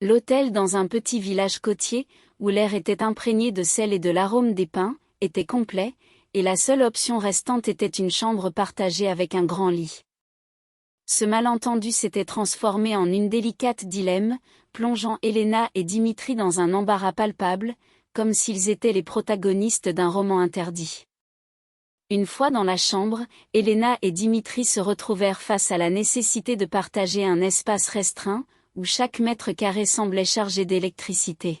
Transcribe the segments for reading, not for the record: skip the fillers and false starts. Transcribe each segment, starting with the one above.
L'hôtel dans un petit village côtier, où l'air était imprégné de sel et de l'arôme des pins, était complet, et la seule option restante était une chambre partagée avec un grand lit. Ce malentendu s'était transformé en une délicate dilemme, plongeant Elena et Dimitri dans un embarras palpable, comme s'ils étaient les protagonistes d'un roman interdit. Une fois dans la chambre, Elena et Dimitri se retrouvèrent face à la nécessité de partager un espace restreint, où chaque mètre carré semblait chargé d'électricité.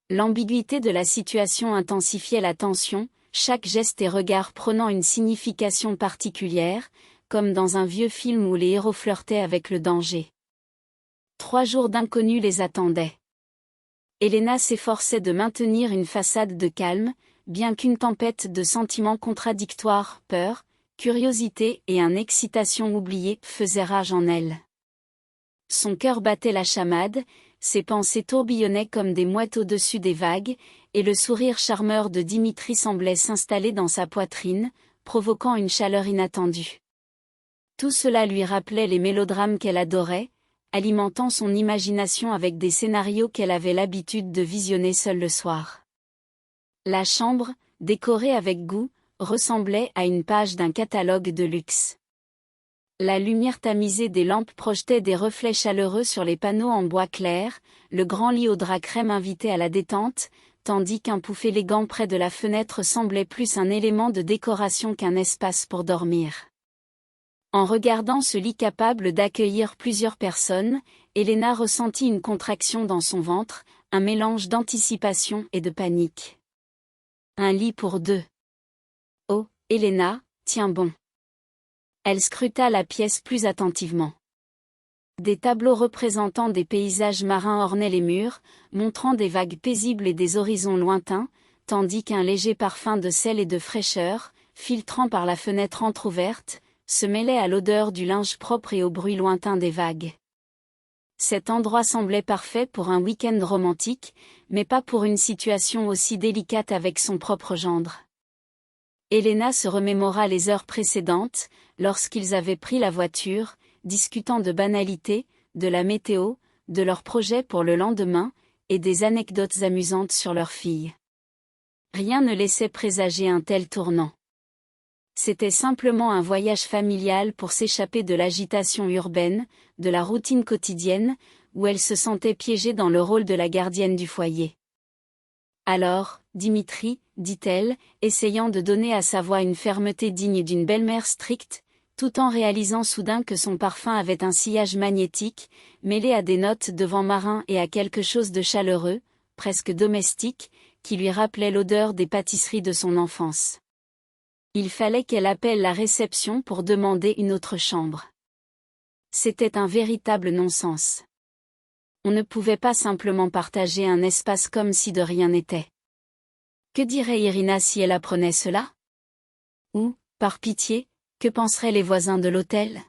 L'ambiguïté de la situation intensifiait la tension, chaque geste et regard prenant une signification particulière, comme dans un vieux film où les héros flirtaient avec le danger. 3 jours d'inconnu les attendaient. Elena s'efforçait de maintenir une façade de calme, bien qu'une tempête de sentiments contradictoires, peur, curiosité et excitation oubliée faisaient rage en elle. Son cœur battait la chamade, ses pensées tourbillonnaient comme des mouettes au-dessus des vagues, et le sourire charmeur de Dimitri semblait s'installer dans sa poitrine, provoquant une chaleur inattendue. Tout cela lui rappelait les mélodrames qu'elle adorait, alimentant son imagination avec des scénarios qu'elle avait l'habitude de visionner seule le soir. La chambre, décorée avec goût, ressemblait à une page d'un catalogue de luxe. La lumière tamisée des lampes projetait des reflets chaleureux sur les panneaux en bois clair, le grand lit au drap crème invitait à la détente, tandis qu'un pouf élégant près de la fenêtre semblait plus un élément de décoration qu'un espace pour dormir. En regardant ce lit capable d'accueillir plusieurs personnes, Elena ressentit une contraction dans son ventre, un mélange d'anticipation et de panique. Un lit pour 2. Oh, Elena, tiens bon. Elle scruta la pièce plus attentivement. Des tableaux représentant des paysages marins ornaient les murs, montrant des vagues paisibles et des horizons lointains, tandis qu'un léger parfum de sel et de fraîcheur, filtrant par la fenêtre entr'ouverte, se mêlait à l'odeur du linge propre et au bruit lointain des vagues. Cet endroit semblait parfait pour un week-end romantique, mais pas pour une situation aussi délicate avec son propre gendre. Elena se remémora les heures précédentes, lorsqu'ils avaient pris la voiture, discutant de banalités, de la météo, de leurs projets pour le lendemain, et des anecdotes amusantes sur leur fille. Rien ne laissait présager un tel tournant. C'était simplement un voyage familial pour s'échapper de l'agitation urbaine, de la routine quotidienne, où elle se sentait piégée dans le rôle de la gardienne du foyer. Alors, Dimitri, dit-elle, essayant de donner à sa voix une fermeté digne d'une belle-mère stricte, tout en réalisant soudain que son parfum avait un sillage magnétique, mêlé à des notes de vent marin et à quelque chose de chaleureux, presque domestique, qui lui rappelait l'odeur des pâtisseries de son enfance. Il fallait qu'elle appelle la réception pour demander une autre chambre. C'était un véritable non-sens. On ne pouvait pas simplement partager un espace comme si de rien n'était. Que dirait Irina si elle apprenait cela? Ou, par pitié, que penseraient les voisins de l'hôtel?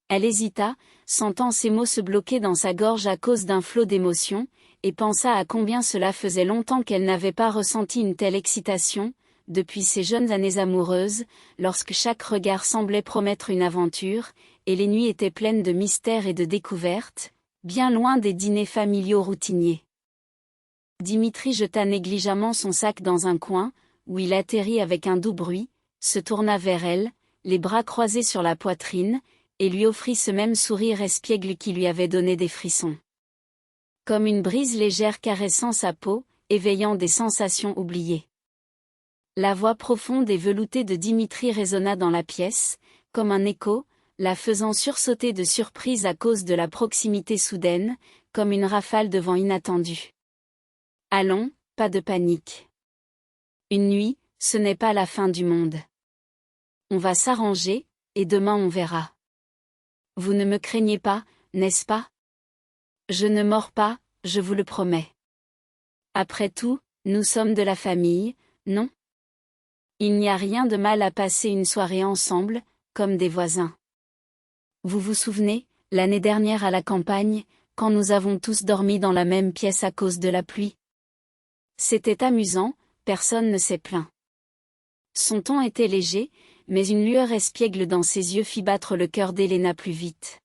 Elle hésita, sentant ses mots se bloquer dans sa gorge à cause d'un flot d'émotions, et pensa à combien cela faisait longtemps qu'elle n'avait pas ressenti une telle excitation, depuis ses jeunes années amoureuses, lorsque chaque regard semblait promettre une aventure, et les nuits étaient pleines de mystères et de découvertes, bien loin des dîners familiaux routiniers. Dimitri jeta négligemment son sac dans un coin, où il atterrit avec un doux bruit, se tourna vers elle, les bras croisés sur la poitrine, et lui offrit ce même sourire espiègle qui lui avait donné des frissons. Comme une brise légère caressant sa peau, éveillant des sensations oubliées. La voix profonde et veloutée de Dimitri résonna dans la pièce, comme un écho, la faisant sursauter de surprise à cause de la proximité soudaine, comme une rafale de vent inattendu. Allons, pas de panique. Une nuit, ce n'est pas la fin du monde. On va s'arranger, et demain on verra. Vous ne me craignez pas, n'est-ce pas? Je ne mords pas, je vous le promets. Après tout, nous sommes de la famille, non? Il n'y a rien de mal à passer une soirée ensemble, comme des voisins. Vous vous souvenez, l'année dernière à la campagne, quand nous avons tous dormi dans la même pièce à cause de la pluie? C'était amusant, personne ne s'est plaint. Son ton était léger, mais une lueur espiègle dans ses yeux fit battre le cœur d'Elena plus vite.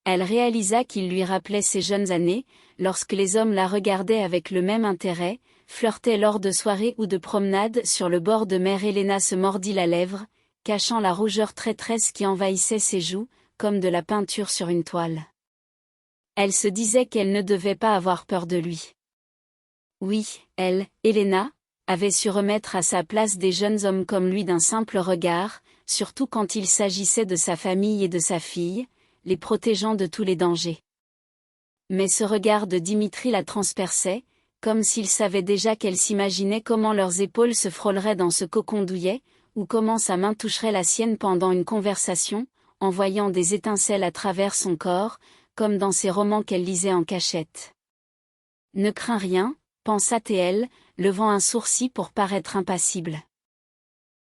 Elle réalisa qu'il lui rappelait ses jeunes années, lorsque les hommes la regardaient avec le même intérêt, flirtaient lors de soirées ou de promenades sur le bord de mer. Helena se mordit la lèvre, cachant la rougeur traîtresse qui envahissait ses joues, comme de la peinture sur une toile. Elle se disait qu'elle ne devait pas avoir peur de lui. Oui, elle, Helena, avait su remettre à sa place des jeunes hommes comme lui d'un simple regard, surtout quand il s'agissait de sa famille et de sa fille, les protégeant de tous les dangers. Mais ce regard de Dimitri la transperçait, comme s'il savait déjà qu'elle s'imaginait comment leurs épaules se frôleraient dans ce cocon douillet, ou comment sa main toucherait la sienne pendant une conversation, envoyant des étincelles à travers son corps, comme dans ces romans qu'elle lisait en cachette. Ne crains rien, pensa Théel, levant un sourcil pour paraître impassible.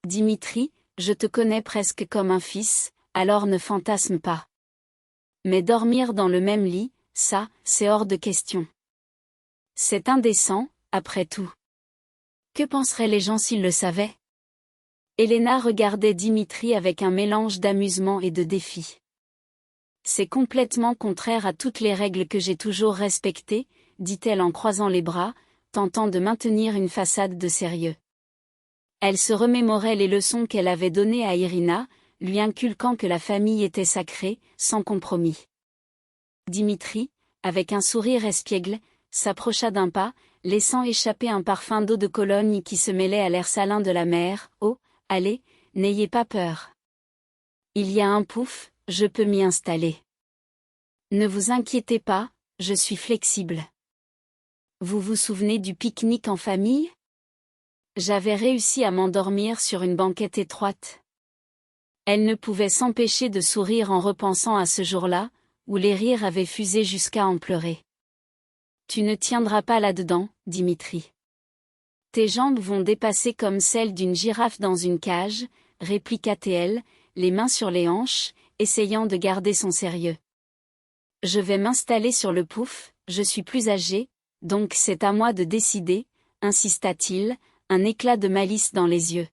Dimitri, je te connais presque comme un fils, alors ne fantasme pas. Mais dormir dans le même lit, ça, c'est hors de question. C'est indécent, après tout. Que penseraient les gens s'ils le savaient? Helena regardait Dimitri avec un mélange d'amusement et de défi. C'est complètement contraire à toutes les règles que j'ai toujours respectées, dit-elle en croisant les bras, tentant de maintenir une façade de sérieux. Elle se remémorait les leçons qu'elle avait données à Irina, lui inculquant que la famille était sacrée, sans compromis. Dimitri, avec un sourire espiègle, s'approcha d'un pas, laissant échapper un parfum d'eau de Cologne qui se mêlait à l'air salin de la mer. Oh, allez, n'ayez pas peur. Il y a un pouf, je peux m'y installer. Ne vous inquiétez pas, je suis flexible. Vous vous souvenez du pique-nique en famille? J'avais réussi à m'endormir sur une banquette étroite. Elle ne pouvait s'empêcher de sourire en repensant à ce jour-là, où les rires avaient fusé jusqu'à en pleurer. Tu ne tiendras pas là-dedans, Dimitri. Tes jambes vont dépasser comme celles d'une girafe dans une cage, répliqua-t-elle, les mains sur les hanches, essayant de garder son sérieux. Je vais m'installer sur le pouf, je suis plus âgé, donc c'est à moi de décider, insista-t-il, un éclat de malice dans les yeux.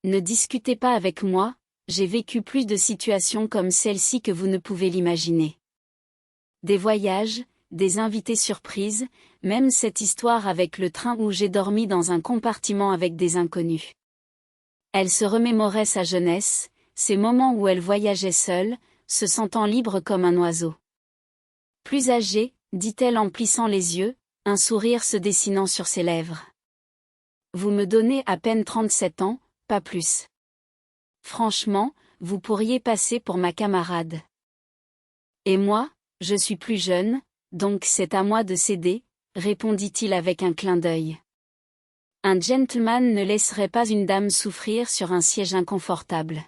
Ne discutez pas avec moi, j'ai vécu plus de situations comme celle-ci que vous ne pouvez l'imaginer. Des voyages, des invités surprises, même cette histoire avec le train où j'ai dormi dans un compartiment avec des inconnus. Elle se remémorait sa jeunesse, ces moments où elle voyageait seule, se sentant libre comme un oiseau. Plus âgée, dit-elle en plissant les yeux, un sourire se dessinant sur ses lèvres. Vous me donnez à peine 37 ans, pas plus. Franchement, vous pourriez passer pour ma camarade. Et moi, je suis plus jeune, donc c'est à moi de céder, répondit-il avec un clin d'œil. Un gentleman ne laisserait pas une dame souffrir sur un siège inconfortable.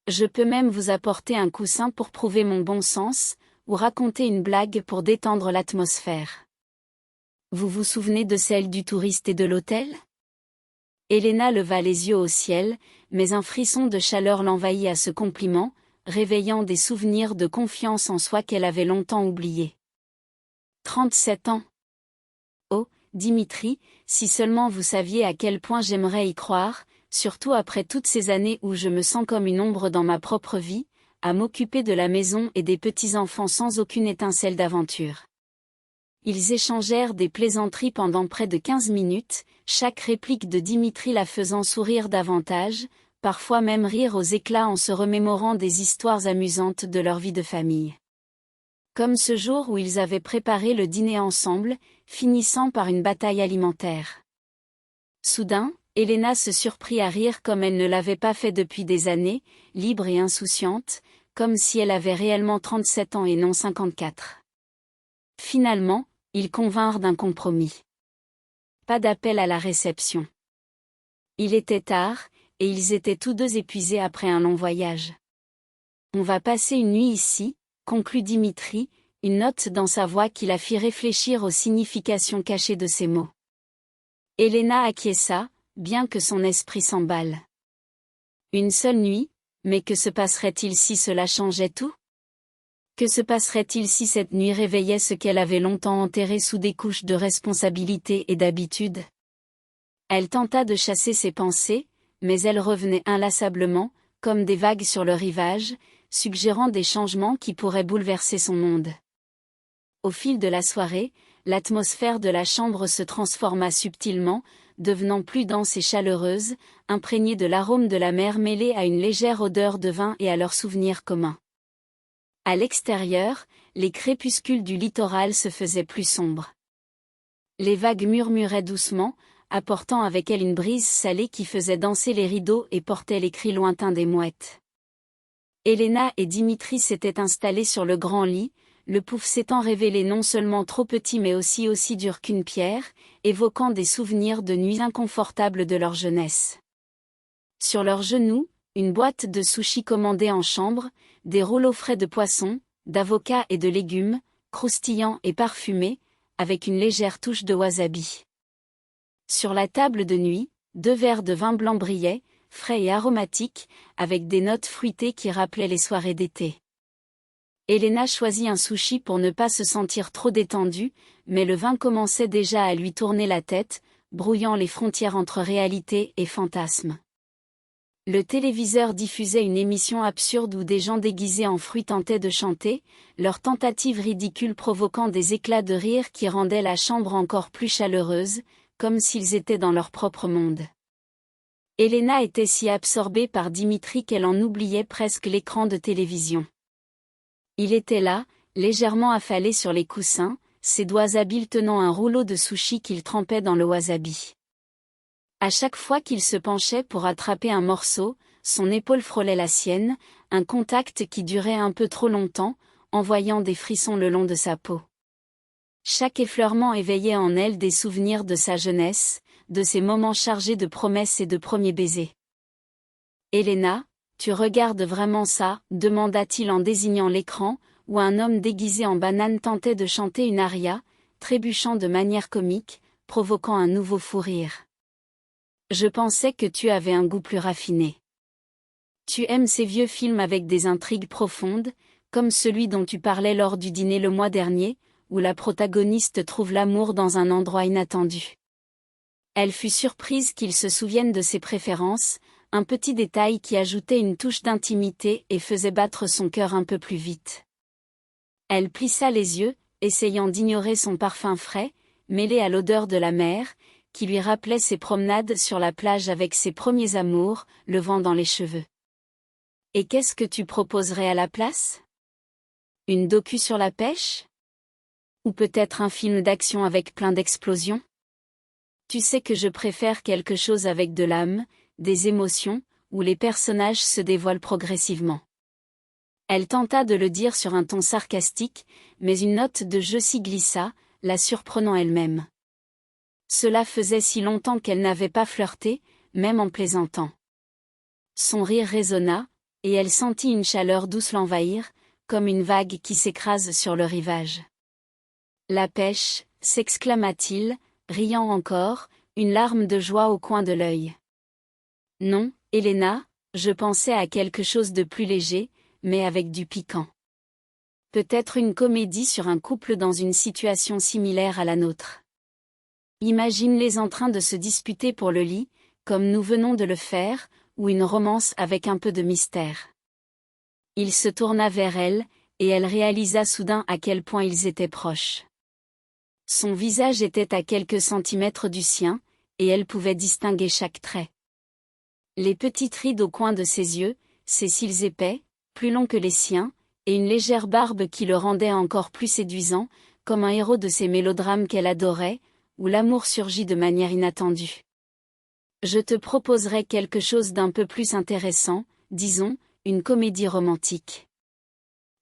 Je peux même vous apporter un coussin pour prouver mon bon sens, ou raconter une blague pour détendre l'atmosphère. Vous vous souvenez de celle du touriste et de l'hôtel? Helena leva les yeux au ciel, mais un frisson de chaleur l'envahit à ce compliment, réveillant des souvenirs de confiance en soi qu'elle avait longtemps oubliés. 37 ans. Oh, Dimitri, si seulement vous saviez à quel point j'aimerais y croire, surtout après toutes ces années où je me sens comme une ombre dans ma propre vie, à m'occuper de la maison et des petits-enfants sans aucune étincelle d'aventure. Ils échangèrent des plaisanteries pendant près de 15 minutes, chaque réplique de Dimitri la faisant sourire davantage, parfois même rire aux éclats en se remémorant des histoires amusantes de leur vie de famille. Comme ce jour où ils avaient préparé le dîner ensemble, finissant par une bataille alimentaire. Soudain, Helena se surprit à rire comme elle ne l'avait pas fait depuis des années, libre et insouciante, comme si elle avait réellement 37 ans et non 54. Finalement, ils convinrent d'un compromis. Pas d'appel à la réception. Il était tard, et ils étaient tous deux épuisés après un long voyage. On va passer une nuit ici, conclut Dimitri, une note dans sa voix qui la fit réfléchir aux significations cachées de ces mots. Helena acquiesça, bien que son esprit s'emballe. Une seule nuit, mais que se passerait-il si cela changeait tout? Que se passerait-il si cette nuit réveillait ce qu'elle avait longtemps enterré sous des couches de responsabilité et d'habitude? Elle tenta de chasser ses pensées, mais elles revenaient inlassablement, comme des vagues sur le rivage, suggérant des changements qui pourraient bouleverser son monde. Au fil de la soirée, l'atmosphère de la chambre se transforma subtilement, devenant plus dense et chaleureuse, imprégnée de l'arôme de la mer mêlé à une légère odeur de vin et à leurs souvenirs communs. À l'extérieur, les crépuscules du littoral se faisaient plus sombres. Les vagues murmuraient doucement, apportant avec elles une brise salée qui faisait danser les rideaux et portait les cris lointains des mouettes. Elena et Dimitri s'étaient installés sur le grand lit, le pouf s'étant révélé non seulement trop petit mais aussi dur qu'une pierre, évoquant des souvenirs de nuits inconfortables de leur jeunesse. Sur leurs genoux, une boîte de sushis commandée en chambre, des rouleaux frais de poisson, d'avocats et de légumes, croustillants et parfumés, avec une légère touche de wasabi. Sur la table de nuit, 2 verres de vin blanc brillaient, frais et aromatiques, avec des notes fruitées qui rappelaient les soirées d'été. Elena choisit un sushi pour ne pas se sentir trop détendue, mais le vin commençait déjà à lui tourner la tête, brouillant les frontières entre réalité et fantasme. Le téléviseur diffusait une émission absurde où des gens déguisés en fruits tentaient de chanter, leurs tentatives ridicules provoquant des éclats de rire qui rendaient la chambre encore plus chaleureuse, comme s'ils étaient dans leur propre monde. Elena était si absorbée par Dimitri qu'elle en oubliait presque l'écran de télévision. Il était là, légèrement affalé sur les coussins, ses doigts habiles tenant un rouleau de sushi qu'il trempait dans le wasabi. À chaque fois qu'il se penchait pour attraper un morceau, son épaule frôlait la sienne, un contact qui durait un peu trop longtemps, envoyant des frissons le long de sa peau. Chaque effleurement éveillait en elle des souvenirs de sa jeunesse, de ses moments chargés de promesses et de premiers baisers. « Elena, tu regardes vraiment ça ?» demanda-t-il en désignant l'écran, où un homme déguisé en banane tentait de chanter une aria, trébuchant de manière comique, provoquant un nouveau fou rire. « Je pensais que tu avais un goût plus raffiné. Tu aimes ces vieux films avec des intrigues profondes, comme celui dont tu parlais lors du dîner le mois dernier, où la protagoniste trouve l'amour dans un endroit inattendu. » Elle fut surprise qu'il se souvienne de ses préférences, un petit détail qui ajoutait une touche d'intimité et faisait battre son cœur un peu plus vite. Elle plissa les yeux, essayant d'ignorer son parfum frais, mêlé à l'odeur de la mer, qui lui rappelait ses promenades sur la plage avec ses premiers amours, le vent dans les cheveux. « Et qu'est-ce que tu proposerais à la place ? Une docu sur la pêche ? Ou peut-être un film d'action avec plein d'explosions ? Tu sais que je préfère quelque chose avec de l'âme, des émotions, où les personnages se dévoilent progressivement. » Elle tenta de le dire sur un ton sarcastique, mais une note de jeu s'y glissa, la surprenant elle-même. Cela faisait si longtemps qu'elle n'avait pas flirté, même en plaisantant. Son rire résonna, et elle sentit une chaleur douce l'envahir, comme une vague qui s'écrase sur le rivage. « La pêche !» s'exclama-t-il, riant encore, une larme de joie au coin de l'œil. « Non, Elena, je pensais à quelque chose de plus léger, mais avec du piquant. Peut-être une comédie sur un couple dans une situation similaire à la nôtre. Imagine-les en train de se disputer pour le lit, comme nous venons de le faire, ou une romance avec un peu de mystère. » Il se tourna vers elle, et elle réalisa soudain à quel point ils étaient proches. Son visage était à quelques centimètres du sien, et elle pouvait distinguer chaque trait. Les petites rides au coin de ses yeux, ses cils épais, plus longs que les siens, et une légère barbe qui le rendait encore plus séduisant, comme un héros de ces mélodrames qu'elle adorait, où l'amour surgit de manière inattendue. « Je te proposerai quelque chose d'un peu plus intéressant, disons, une comédie romantique. »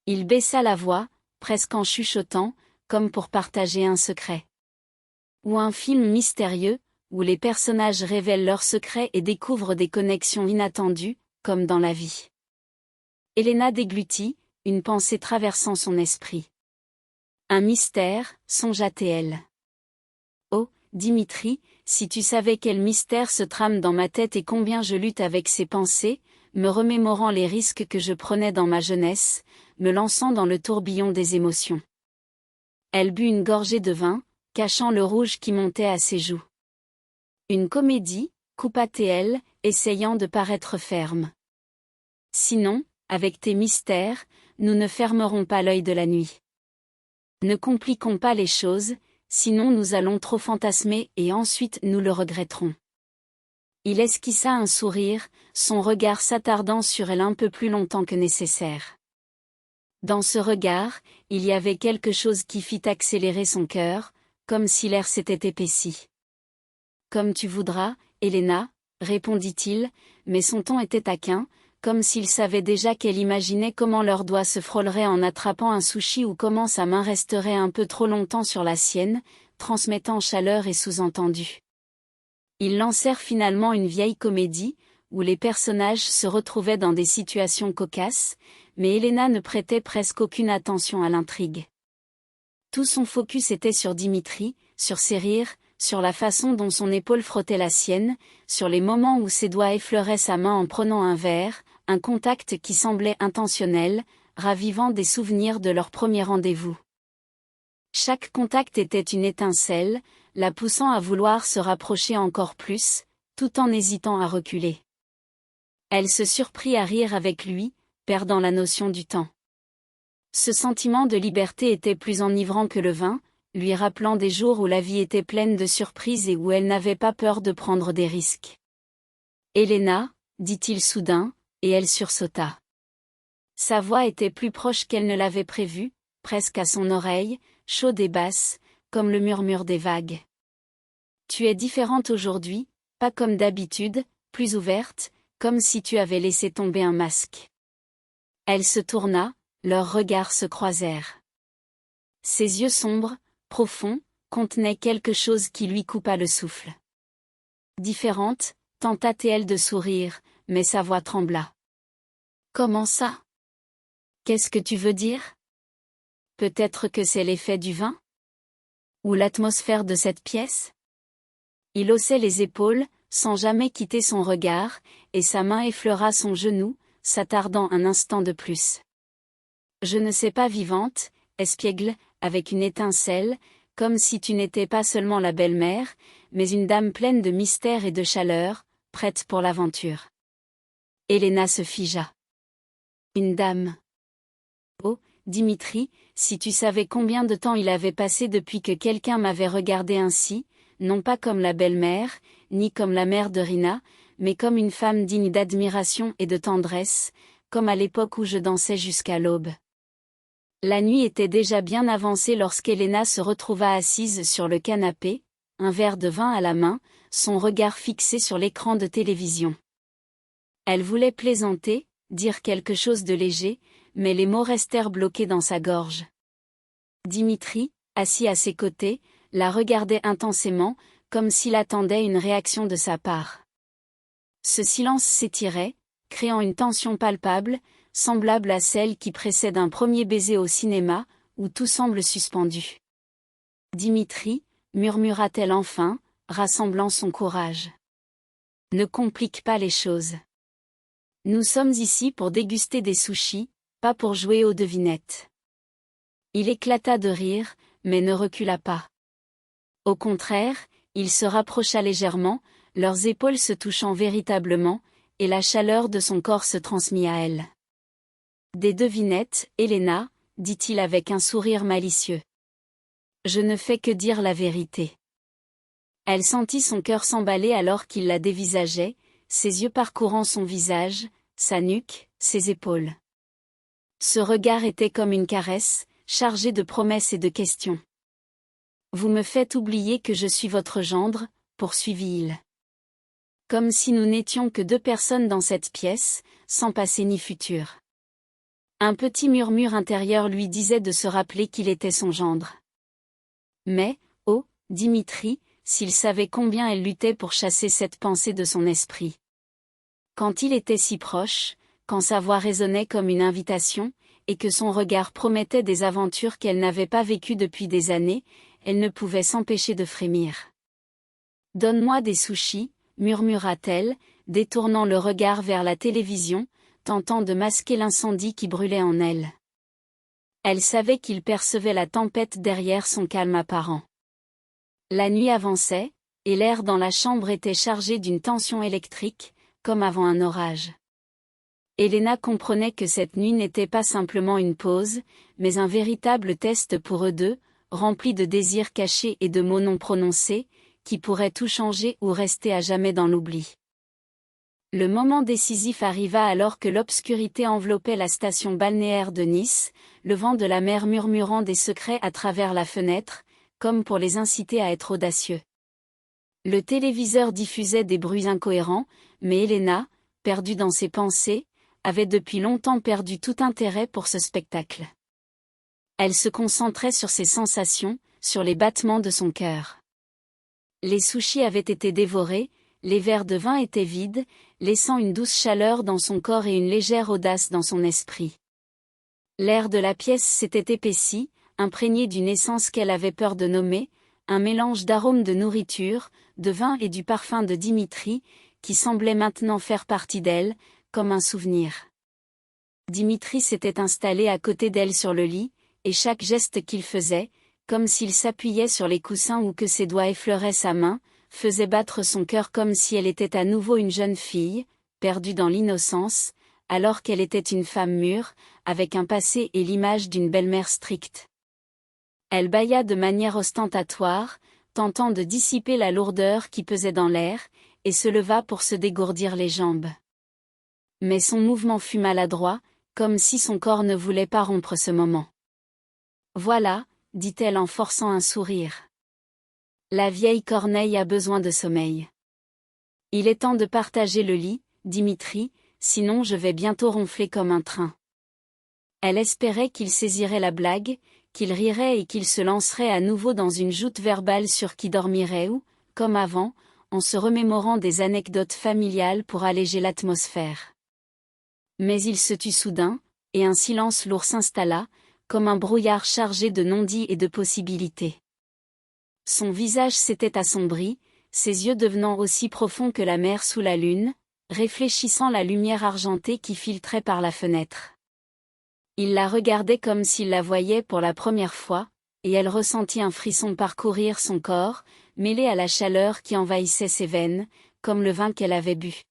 Il baissa la voix, presque en chuchotant, comme pour partager un secret. « Ou un film mystérieux, où les personnages révèlent leurs secrets et découvrent des connexions inattendues, comme dans la vie. » Elena déglutit, une pensée traversant son esprit. « Un mystère, songea-t-elle. Oh, Dimitri, si tu savais quel mystère se trame dans ma tête et combien je lutte avec ces pensées, me remémorant les risques que je prenais dans ma jeunesse, me lançant dans le tourbillon des émotions. » Elle but une gorgée de vin, cachant le rouge qui montait à ses joues. « Une comédie, coupa-t-elle, essayant de paraître ferme. Sinon, avec tes mystères, nous ne fermerons pas l'œil de la nuit. Ne compliquons pas les choses, sinon nous allons trop fantasmer et ensuite nous le regretterons. Il esquissa un sourire, son regard s'attardant sur elle un peu plus longtemps que nécessaire. Dans ce regard, il y avait quelque chose qui fit accélérer son cœur, comme si l'air s'était épaissi. « Comme tu voudras, Helena, » répondit-il, mais son ton était taquin, comme s'il savait déjà qu'elle imaginait comment leurs doigts se frôleraient en attrapant un sushi ou comment sa main resterait un peu trop longtemps sur la sienne, transmettant chaleur et sous-entendu. Ils lancèrent finalement une vieille comédie, où les personnages se retrouvaient dans des situations cocasses, mais Helena ne prêtait presque aucune attention à l'intrigue. Tout son focus était sur Dimitri, sur ses rires, sur la façon dont son épaule frottait la sienne, sur les moments où ses doigts effleuraient sa main en prenant un verre, un contact qui semblait intentionnel, ravivant des souvenirs de leur premier rendez-vous. Chaque contact était une étincelle, la poussant à vouloir se rapprocher encore plus, tout en hésitant à reculer. Elle se surprit à rire avec lui, perdant la notion du temps. Ce sentiment de liberté était plus enivrant que le vin, lui rappelant des jours où la vie était pleine de surprises et où elle n'avait pas peur de prendre des risques. « Helena » dit-il soudain, et elle sursauta. Sa voix était plus proche qu'elle ne l'avait prévu, presque à son oreille, chaude et basse, comme le murmure des vagues. « Tu es différente aujourd'hui, pas comme d'habitude, plus ouverte, comme si tu avais laissé tomber un masque. » Elle se tourna, leurs regards se croisèrent. Ses yeux sombres, profonds, contenaient quelque chose qui lui coupa le souffle. Différente, tenta-t-elle de sourire, mais sa voix trembla. « Comment ça ? Qu'est-ce que tu veux dire ? Peut-être que c'est l'effet du vin ? Ou l'atmosphère de cette pièce ? » Il haussait les épaules, sans jamais quitter son regard, et sa main effleura son genou, s'attardant un instant de plus. « Je ne sais pas vivante, » espiègle, avec une étincelle, comme si tu n'étais pas seulement la belle-mère, mais une dame pleine de mystère et de chaleur, prête pour l'aventure. Helena se figea. Une dame. Oh, Dimitri, si tu savais combien de temps il avait passé depuis que quelqu'un m'avait regardé ainsi, non pas comme la belle-mère, ni comme la mère de Rina, mais comme une femme digne d'admiration et de tendresse, comme à l'époque où je dansais jusqu'à l'aube. La nuit était déjà bien avancée lorsqu'Helena se retrouva assise sur le canapé, un verre de vin à la main, son regard fixé sur l'écran de télévision. Elle voulait plaisanter, dire quelque chose de léger, mais les mots restèrent bloqués dans sa gorge. Dimitri, assis à ses côtés, la regardait intensément, comme s'il attendait une réaction de sa part. Ce silence s'étirait, créant une tension palpable, semblable à celle qui précède un premier baiser au cinéma, où tout semble suspendu. « Dimitri » murmura-t-elle enfin, rassemblant son courage. « Ne complique pas les choses. Nous sommes ici pour déguster des sushis, pas pour jouer aux devinettes. » Il éclata de rire, mais ne recula pas. Au contraire, il se rapprocha légèrement, leurs épaules se touchant véritablement, et la chaleur de son corps se transmit à elle. « Des devinettes, Helena » dit-il avec un sourire malicieux. « Je ne fais que dire la vérité. » Elle sentit son cœur s'emballer alors qu'il la dévisageait, ses yeux parcourant son visage, sa nuque, ses épaules. Ce regard était comme une caresse, chargée de promesses et de questions. « Vous me faites oublier que je suis votre gendre » poursuivit-il. Comme si nous n'étions que deux personnes dans cette pièce, sans passé ni futur. Un petit murmure intérieur lui disait de se rappeler qu'il était son gendre. Mais, oh, Dimitri, s'il savait combien elle luttait pour chasser cette pensée de son esprit. Quand il était si proche, quand sa voix résonnait comme une invitation, et que son regard promettait des aventures qu'elle n'avait pas vécues depuis des années, elle ne pouvait s'empêcher de frémir. « Donne-moi des sushis » murmura-t-elle, détournant le regard vers la télévision, tentant de masquer l'incendie qui brûlait en elle. Elle savait qu'il percevait la tempête derrière son calme apparent. La nuit avançait, et l'air dans la chambre était chargé d'une tension électrique, comme avant un orage. Helena comprenait que cette nuit n'était pas simplement une pause, mais un véritable test pour eux deux, rempli de désirs cachés et de mots non prononcés, qui pourraient tout changer ou rester à jamais dans l'oubli. Le moment décisif arriva alors que l'obscurité enveloppait la station balnéaire de Nice, le vent de la mer murmurant des secrets à travers la fenêtre, comme pour les inciter à être audacieux. Le téléviseur diffusait des bruits incohérents, mais Helena, perdue dans ses pensées, avait depuis longtemps perdu tout intérêt pour ce spectacle. Elle se concentrait sur ses sensations, sur les battements de son cœur. Les sushis avaient été dévorés, les verres de vin étaient vides, laissant une douce chaleur dans son corps et une légère audace dans son esprit. L'air de la pièce s'était épaissi, imprégné d'une essence qu'elle avait peur de nommer, un mélange d'arômes de nourriture, de vin et du parfum de Dimitri, qui semblait maintenant faire partie d'elle, comme un souvenir. Dimitri s'était installé à côté d'elle sur le lit, et chaque geste qu'il faisait, comme s'il s'appuyait sur les coussins ou que ses doigts effleuraient sa main, faisait battre son cœur comme si elle était à nouveau une jeune fille, perdue dans l'innocence, alors qu'elle était une femme mûre, avec un passé et l'image d'une belle-mère stricte. Elle bâilla de manière ostentatoire, tentant de dissiper la lourdeur qui pesait dans l'air, et se leva pour se dégourdir les jambes. Mais son mouvement fut maladroit, comme si son corps ne voulait pas rompre ce moment. « Voilà », dit-elle en forçant un sourire. La vieille Corneille a besoin de sommeil. Il est temps de partager le lit, Dimitri, sinon je vais bientôt ronfler comme un train. Elle espérait qu'il saisirait la blague, qu'il rirait et qu'il se lancerait à nouveau dans une joute verbale sur qui dormirait ou, comme avant, en se remémorant des anecdotes familiales pour alléger l'atmosphère. Mais il se tut soudain, et un silence lourd s'installa, comme un brouillard chargé de non-dits et de possibilités. Son visage s'était assombri, ses yeux devenant aussi profonds que la mer sous la lune, réfléchissant la lumière argentée qui filtrait par la fenêtre. Il la regardait comme s'il la voyait pour la première fois, et elle ressentit un frisson parcourir son corps, mêlé à la chaleur qui envahissait ses veines, comme le vin qu'elle avait bu.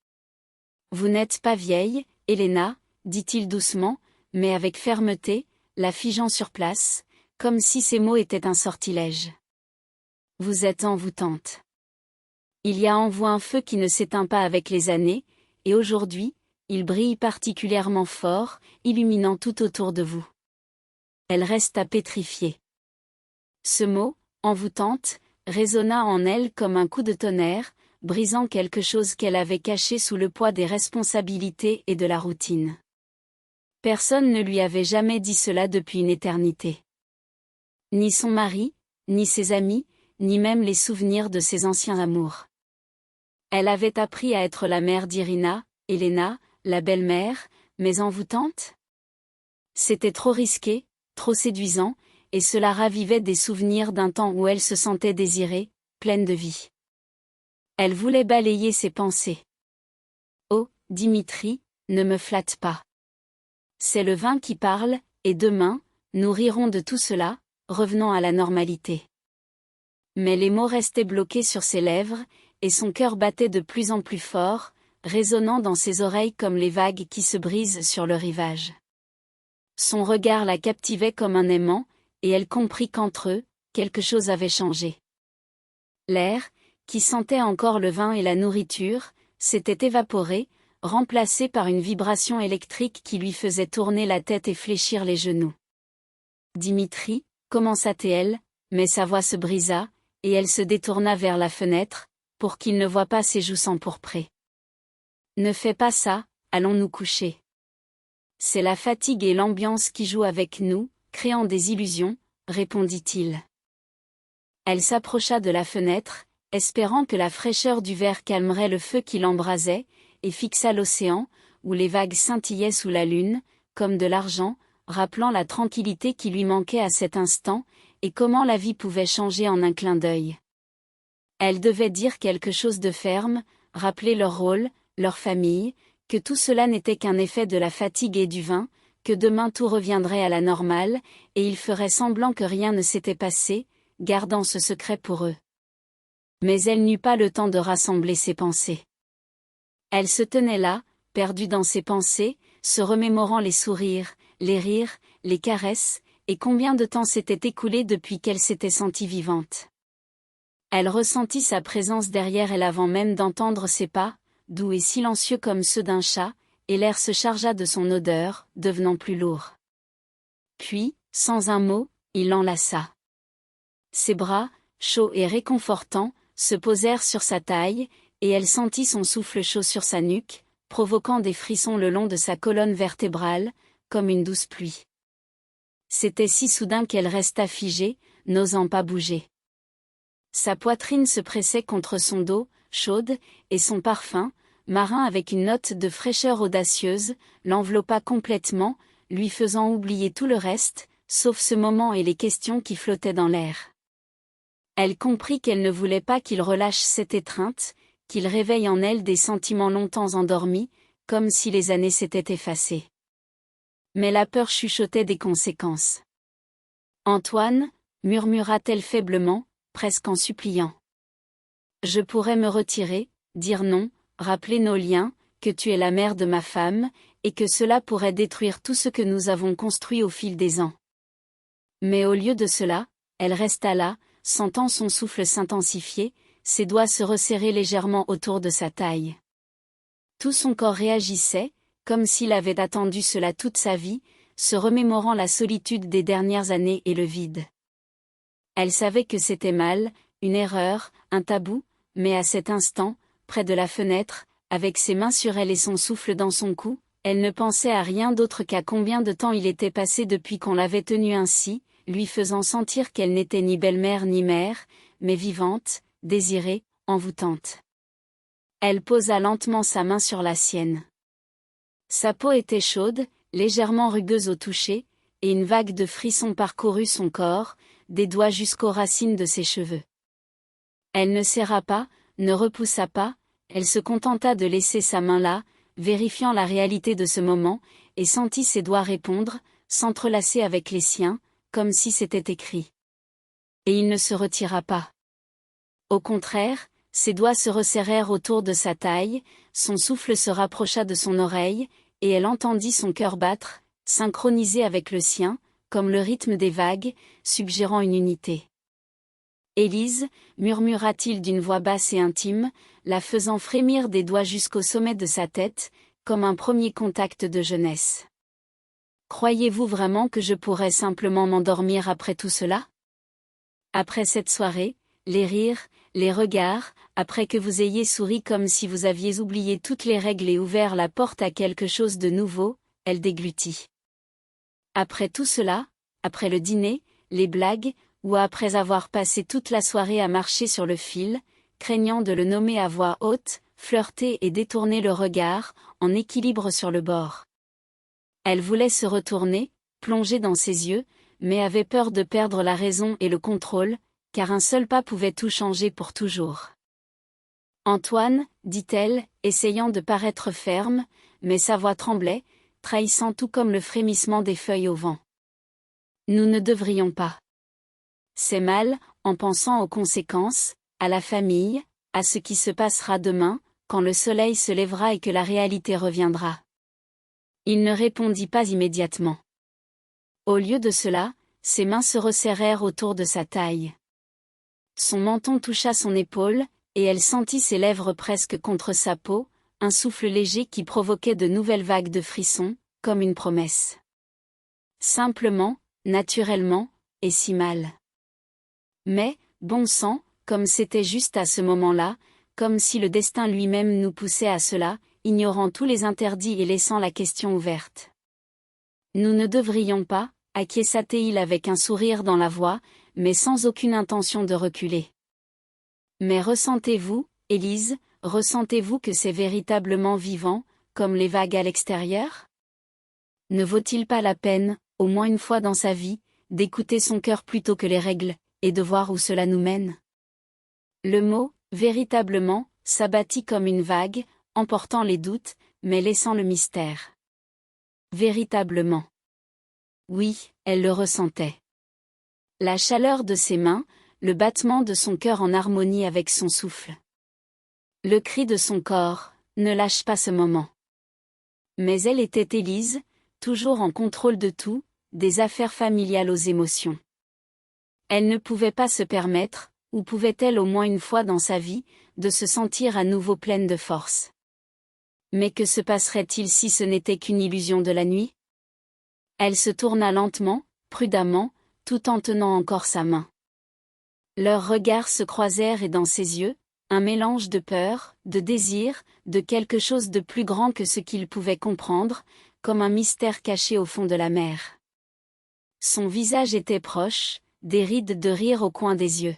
« Vous n'êtes pas vieille, Helena, dit-il doucement, mais avec fermeté, la figeant sur place, comme si ces mots étaient un sortilège. Vous êtes envoûtante. Il y a en vous un feu qui ne s'éteint pas avec les années, et aujourd'hui, il brille particulièrement fort, illuminant tout autour de vous. » Elle resta pétrifiée. Ce mot, envoûtante, résonna en elle comme un coup de tonnerre, brisant quelque chose qu'elle avait caché sous le poids des responsabilités et de la routine. Personne ne lui avait jamais dit cela depuis une éternité. Ni son mari, ni ses amis, ni même les souvenirs de ses anciens amours. Elle avait appris à être la mère d'Irina, Helena, la belle-mère, mais envoûtante? C'était trop risqué, trop séduisant, et cela ravivait des souvenirs d'un temps où elle se sentait désirée, pleine de vie. Elle voulait balayer ses pensées. Oh, Dimitri, ne me flatte pas. C'est le vin qui parle, et demain, nous rirons de tout cela, revenant à la normalité. Mais les mots restaient bloqués sur ses lèvres, et son cœur battait de plus en plus fort, résonnant dans ses oreilles comme les vagues qui se brisent sur le rivage. Son regard la captivait comme un aimant, et elle comprit qu'entre eux, quelque chose avait changé. L'air, qui sentait encore le vin et la nourriture, s'était évaporé, remplacé par une vibration électrique qui lui faisait tourner la tête et fléchir les genoux. « Dimitri » commença-t-elle, mais sa voix se brisa, et elle se détourna vers la fenêtre, pour qu'il ne voie pas ses joues s'empourprer. « Ne fais pas ça, allons nous coucher. C'est la fatigue et l'ambiance qui jouent avec nous, créant des illusions, » répondit-il. Elle s'approcha de la fenêtre, espérant que la fraîcheur du verre calmerait le feu qui l'embrasait, et fixa l'océan, où les vagues scintillaient sous la lune, comme de l'argent, rappelant la tranquillité qui lui manquait à cet instant, et comment la vie pouvait changer en un clin d'œil. Elle devait dire quelque chose de ferme, rappeler leur rôle, leur famille, que tout cela n'était qu'un effet de la fatigue et du vin, que demain tout reviendrait à la normale, et il ferait semblant que rien ne s'était passé, gardant ce secret pour eux. Mais elle n'eut pas le temps de rassembler ses pensées. Elle se tenait là, perdue dans ses pensées, se remémorant les sourires, les rires, les caresses, et combien de temps s'était écoulé depuis qu'elle s'était sentie vivante. Elle ressentit sa présence derrière elle avant même d'entendre ses pas, doux et silencieux comme ceux d'un chat, et l'air se chargea de son odeur, devenant plus lourd. Puis, sans un mot, il l'enlaça. Ses bras, chauds et réconfortants, se posèrent sur sa taille, et elle sentit son souffle chaud sur sa nuque, provoquant des frissons le long de sa colonne vertébrale, comme une douce pluie. C'était si soudain qu'elle resta figée, n'osant pas bouger. Sa poitrine se pressait contre son dos, chaude, et son parfum, marin avec une note de fraîcheur audacieuse, l'enveloppa complètement, lui faisant oublier tout le reste, sauf ce moment et les questions qui flottaient dans l'air. Elle comprit qu'elle ne voulait pas qu'il relâche cette étreinte, qu'il réveille en elle des sentiments longtemps endormis, comme si les années s'étaient effacées. Mais la peur chuchotait des conséquences. « Antoine » murmura-t-elle faiblement, presque en suppliant. « Je pourrais me retirer, dire non, rappeler nos liens, que tu es la mère de ma femme, et que cela pourrait détruire tout ce que nous avons construit au fil des ans. » Mais au lieu de cela, elle resta là, sentant son souffle s'intensifier, ses doigts se resserrer légèrement autour de sa taille. Tout son corps réagissait, comme s'il avait attendu cela toute sa vie, se remémorant la solitude des dernières années et le vide. Elle savait que c'était mal, une erreur, un tabou, mais à cet instant, près de la fenêtre, avec ses mains sur elle et son souffle dans son cou, elle ne pensait à rien d'autre qu'à combien de temps il était passé depuis qu'on l'avait tenue ainsi, lui faisant sentir qu'elle n'était ni belle-mère ni mère, mais vivante, désirée, envoûtante. Elle posa lentement sa main sur la sienne. Sa peau était chaude, légèrement rugueuse au toucher, et une vague de frissons parcourut son corps, des doigts jusqu'aux racines de ses cheveux. Elle ne serra pas, ne repoussa pas, elle se contenta de laisser sa main là, vérifiant la réalité de ce moment, et sentit ses doigts répondre, s'entrelacer avec les siens, comme si c'était écrit. Et il ne se retira pas. Au contraire, ses doigts se resserrèrent autour de sa taille, son souffle se rapprocha de son oreille, et elle entendit son cœur battre, synchronisé avec le sien, comme le rythme des vagues, suggérant une unité. « Élise » murmura-t-il d'une voix basse et intime, la faisant frémir des doigts jusqu'au sommet de sa tête, comme un premier contact de jeunesse. « Croyez-vous vraiment que je pourrais simplement m'endormir après tout cela ? Après cette soirée, les rires, les regards, après que vous ayez souri comme si vous aviez oublié toutes les règles et ouvert la porte à quelque chose de nouveau, elle déglutit. Après tout cela, après le dîner, les blagues, ou après avoir passé toute la soirée à marcher sur le fil, craignant de le nommer à voix haute, flirter et détourner le regard, en équilibre sur le bord. Elle voulait se retourner, plonger dans ses yeux, mais avait peur de perdre la raison et le contrôle, car un seul pas pouvait tout changer pour toujours. « Antoine » dit-elle, essayant de paraître ferme, mais sa voix tremblait, trahissant tout comme le frémissement des feuilles au vent. « Nous ne devrions pas. C'est mal, en pensant aux conséquences, à la famille, à ce qui se passera demain, quand le soleil se lèvera et que la réalité reviendra. » Il ne répondit pas immédiatement. Au lieu de cela, ses mains se resserrèrent autour de sa taille. Son menton toucha son épaule, et elle sentit ses lèvres presque contre sa peau, un souffle léger qui provoquait de nouvelles vagues de frissons, comme une promesse. Simplement, naturellement, et si mal. Mais, bon sang, comme c'était juste à ce moment-là, comme si le destin lui-même nous poussait à cela, ignorant tous les interdits et laissant la question ouverte. Nous ne devrions pas, acquiesça-t-il avec un sourire dans la voix, mais sans aucune intention de reculer. Mais ressentez-vous, Élise, ressentez-vous que c'est véritablement vivant, comme les vagues à l'extérieur ? Ne vaut-il pas la peine, au moins une fois dans sa vie, d'écouter son cœur plutôt que les règles, et de voir où cela nous mène ? Le mot, véritablement, s'abattit comme une vague, emportant les doutes, mais laissant le mystère. Véritablement. Oui, elle le ressentait. La chaleur de ses mains, le battement de son cœur en harmonie avec son souffle. Le cri de son corps, ne lâche pas ce moment. Mais elle était Élise, toujours en contrôle de tout, des affaires familiales aux émotions. Elle ne pouvait pas se permettre, ou pouvait-elle au moins une fois dans sa vie, de se sentir à nouveau pleine de force. Mais que se passerait-il si ce n'était qu'une illusion de la nuit? Elle se tourna lentement, prudemment, tout en tenant encore sa main. Leurs regards se croisèrent et dans ses yeux, un mélange de peur, de désir, de quelque chose de plus grand que ce qu'il pouvait comprendre, comme un mystère caché au fond de la mer. Son visage était proche, des rides de rire au coin des yeux.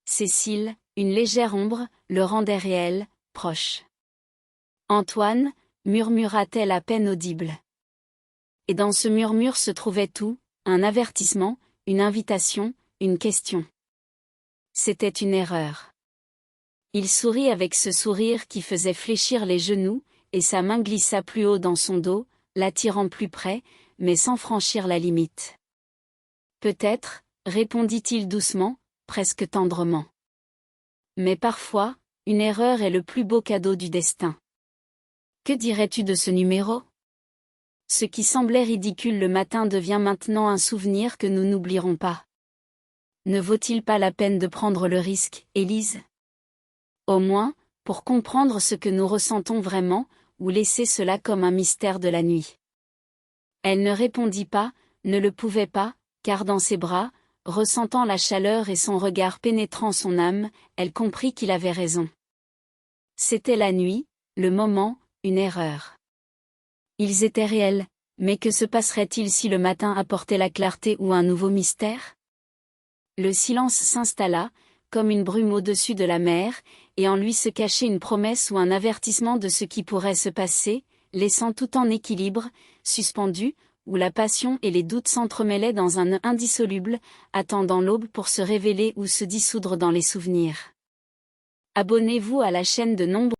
Cécile, une légère ombre, le rendait réel, proche. Antoine, murmura-t-elle à peine audible. Et dans ce murmure se trouvait tout, un avertissement, une invitation, une question. C'était une erreur. Il sourit avec ce sourire qui faisait fléchir les genoux, et sa main glissa plus haut dans son dos, l'attirant plus près, mais sans franchir la limite. Peut-être, répondit-il doucement, presque tendrement. Mais parfois, une erreur est le plus beau cadeau du destin. Que dirais-tu de ce numéro? Ce qui semblait ridicule le matin devient maintenant un souvenir que nous n'oublierons pas. Ne vaut-il pas la peine de prendre le risque, Élise? Au moins, pour comprendre ce que nous ressentons vraiment, ou laisser cela comme un mystère de la nuit. Elle ne répondit pas, ne le pouvait pas, car dans ses bras, ressentant la chaleur et son regard pénétrant son âme, elle comprit qu'il avait raison. C'était la nuit, le moment, une erreur. Ils étaient réels, mais que se passerait-il si le matin apportait la clarté ou un nouveau mystère? Le silence s'installa, comme une brume au-dessus de la mer, et en lui se cachait une promesse ou un avertissement de ce qui pourrait se passer, laissant tout en équilibre, suspendu, où la passion et les doutes s'entremêlaient dans un nœud indissoluble, attendant l'aube pour se révéler ou se dissoudre dans les souvenirs. Abonnez-vous à la chaîne de nombreux